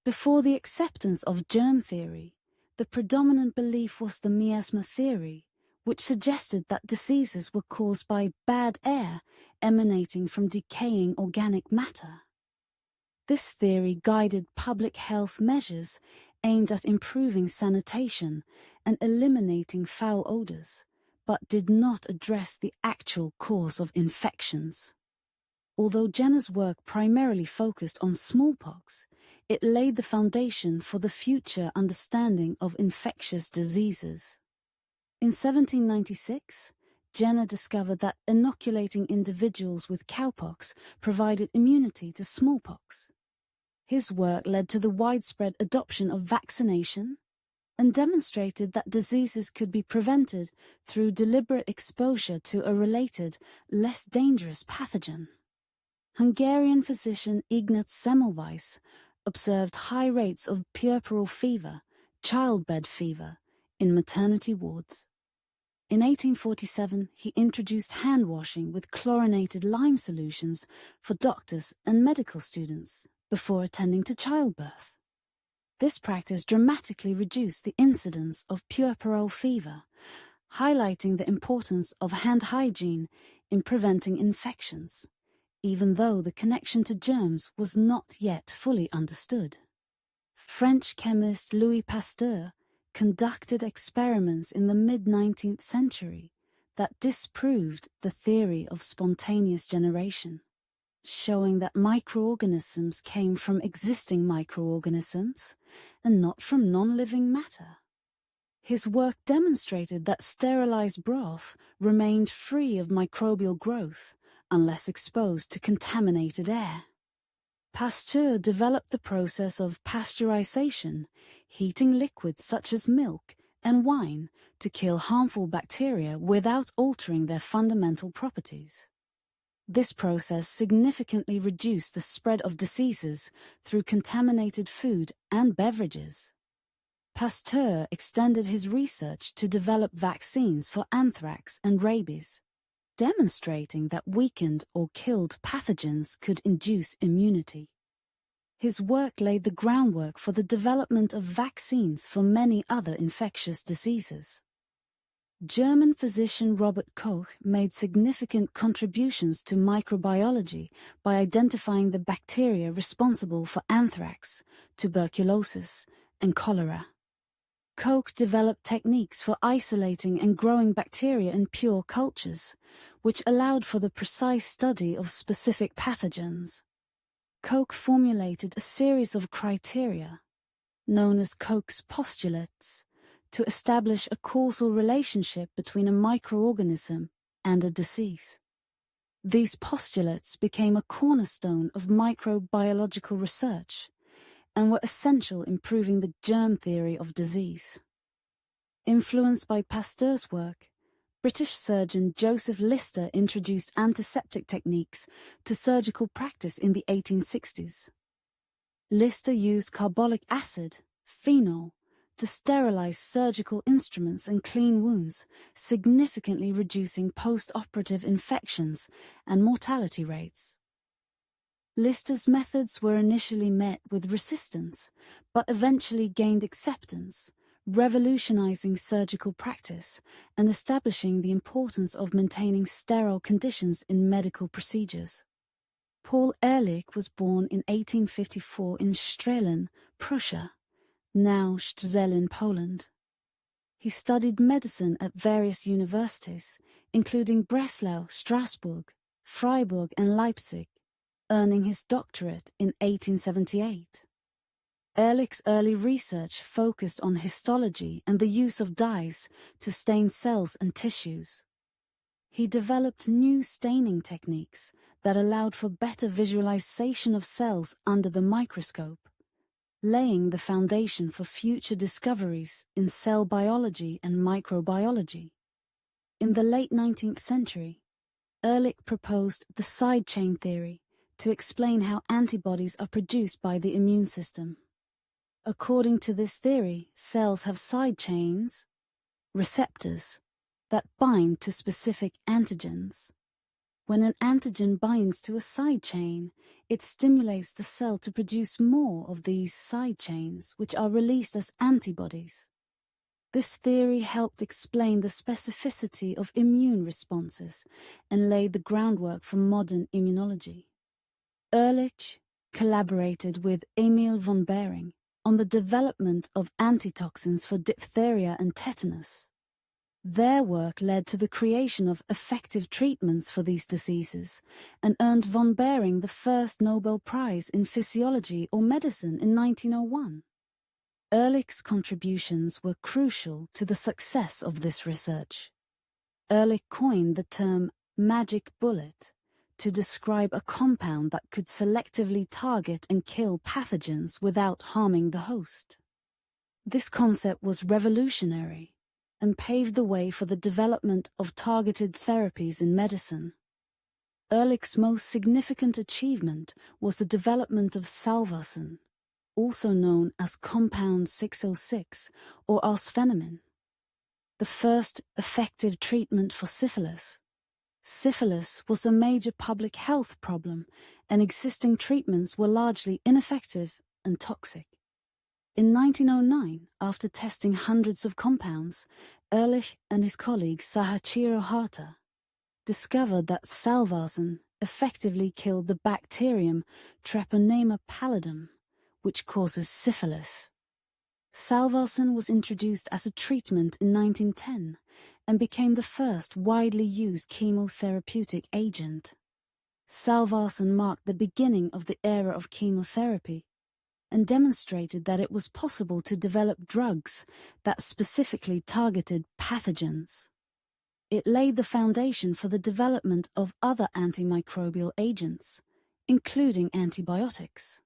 Before the acceptance of germ theory, the predominant belief was the miasma theory, which suggested that diseases were caused by bad air emanating from decaying organic matter. This theory guided public health measures aimed at improving sanitation and eliminating foul odors, but did not address the actual cause of infections. Although Jenner's work primarily focused on smallpox, it laid the foundation for the future understanding of infectious diseases. In 1796, Jenner discovered that inoculating individuals with cowpox provided immunity to smallpox. His work led to the widespread adoption of vaccination and demonstrated that diseases could be prevented through deliberate exposure to a related, less dangerous pathogen. Hungarian physician Ignaz Semmelweis observed high rates of puerperal fever, childbed fever, in maternity wards. In 1847, he introduced hand washing with chlorinated lime solutions for doctors and medical students before attending to childbirth. This practice dramatically reduced the incidence of puerperal fever, highlighting the importance of hand hygiene in preventing infections, even though the connection to germs was not yet fully understood. French chemist Louis Pasteur conducted experiments in the mid-19th century that disproved the theory of spontaneous generation, showing that microorganisms came from existing microorganisms and not from non-living matter. His work demonstrated that sterilized broth remained free of microbial growth unless exposed to contaminated air. Pasteur developed the process of pasteurization, heating liquids such as milk and wine to kill harmful bacteria without altering their fundamental properties. This process significantly reduced the spread of diseases through contaminated food and beverages. Pasteur extended his research to develop vaccines for anthrax and rabies, demonstrating that weakened or killed pathogens could induce immunity. His work laid the groundwork for the development of vaccines for many other infectious diseases. German physician Robert Koch made significant contributions to microbiology by identifying the bacteria responsible for anthrax, tuberculosis, and cholera. Koch developed techniques for isolating and growing bacteria in pure cultures, which allowed for the precise study of specific pathogens. Koch formulated a series of criteria, known as Koch's postulates, to establish a causal relationship between a microorganism and a disease. These postulates became a cornerstone of microbiological research and were essential in proving the germ theory of disease. Influenced by Pasteur's work, British surgeon Joseph Lister introduced antiseptic techniques to surgical practice in the 1860s. Lister used carbolic acid, phenol, to sterilize surgical instruments and clean wounds, significantly reducing post-operative infections and mortality rates. Lister's methods were initially met with resistance, but eventually gained acceptance, revolutionizing surgical practice and establishing the importance of maintaining sterile conditions in medical procedures. Paul Ehrlich was born in 1854 in Strehlen, Prussia, now Szczecin, Poland. He studied medicine at various universities, including Breslau, Strasbourg, Freiburg and Leipzig, earning his doctorate in 1878. Ehrlich's early research focused on histology and the use of dyes to stain cells and tissues. He developed new staining techniques that allowed for better visualization of cells under the microscope, laying the foundation for future discoveries in cell biology and microbiology. In the late 19th century, Ehrlich proposed the side chain theory to explain how antibodies are produced by the immune system. According to this theory, cells have side chains, receptors, that bind to specific antigens. When an antigen binds to a side chain, it stimulates the cell to produce more of these side chains, which are released as antibodies. This theory helped explain the specificity of immune responses and laid the groundwork for modern immunology. Ehrlich collaborated with Emil von Behring on the development of antitoxins for diphtheria and tetanus. Their work led to the creation of effective treatments for these diseases and earned von Behring the first Nobel Prize in Physiology or Medicine in 1901. Ehrlich's contributions were crucial to the success of this research. Ehrlich coined the term magic bullet to describe a compound that could selectively target and kill pathogens without harming the host. This concept was revolutionary and paved the way for the development of targeted therapies in medicine. Ehrlich's most significant achievement was the development of salvarsan, also known as compound 606 or arsphenamine, the first effective treatment for syphilis. Syphilis was a major public health problem, and existing treatments were largely ineffective and toxic. In 1909, after testing hundreds of compounds, Ehrlich and his colleague Sahachiro Hata discovered that salvarsan effectively killed the bacterium Treponema pallidum, which causes syphilis. Salvarsan was introduced as a treatment in 1910 and became the first widely used chemotherapeutic agent. Salvarsan marked the beginning of the era of chemotherapy and demonstrated that it was possible to develop drugs that specifically targeted pathogens. It laid the foundation for the development of other antimicrobial agents, including antibiotics.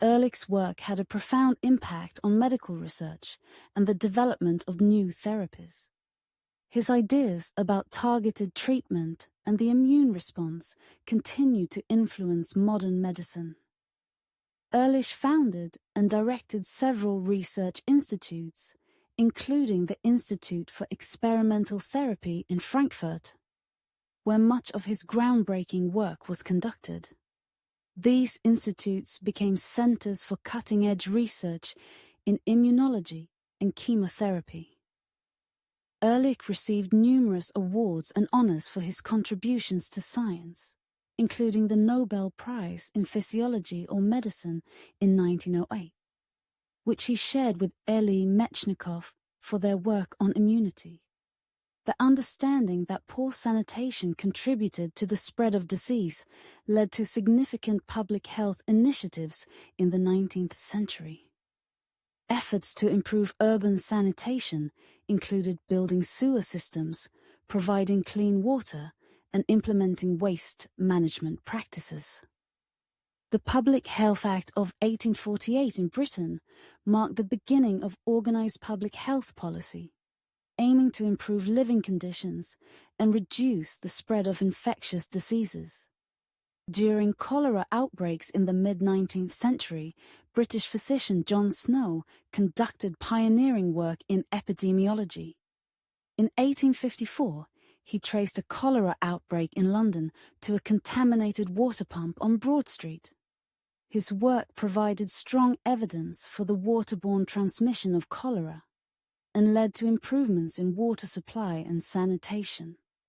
Ehrlich's work had a profound impact on medical research and the development of new therapies. His ideas about targeted treatment and the immune response continue to influence modern medicine. Ehrlich founded and directed several research institutes, including the Institute for Experimental Therapy in Frankfurt, where much of his groundbreaking work was conducted. These institutes became centers for cutting-edge research in immunology and chemotherapy. Ehrlich received numerous awards and honors for his contributions to science, including the Nobel Prize in Physiology or Medicine in 1908, which he shared with Elie Metchnikoff for their work on immunity. The understanding that poor sanitation contributed to the spread of disease led to significant public health initiatives in the 19th century. Efforts to improve urban sanitation included building sewer systems, providing clean water, and implementing waste management practices. The Public Health Act of 1848 in Britain marked the beginning of organized public health policy, aiming to improve living conditions and reduce the spread of infectious diseases. During cholera outbreaks in the mid-19th century, British physician John Snow conducted pioneering work in epidemiology. In 1854, he traced a cholera outbreak in London to a contaminated water pump on Broad Street. His work provided strong evidence for the waterborne transmission of cholera and led to improvements in water supply and sanitation.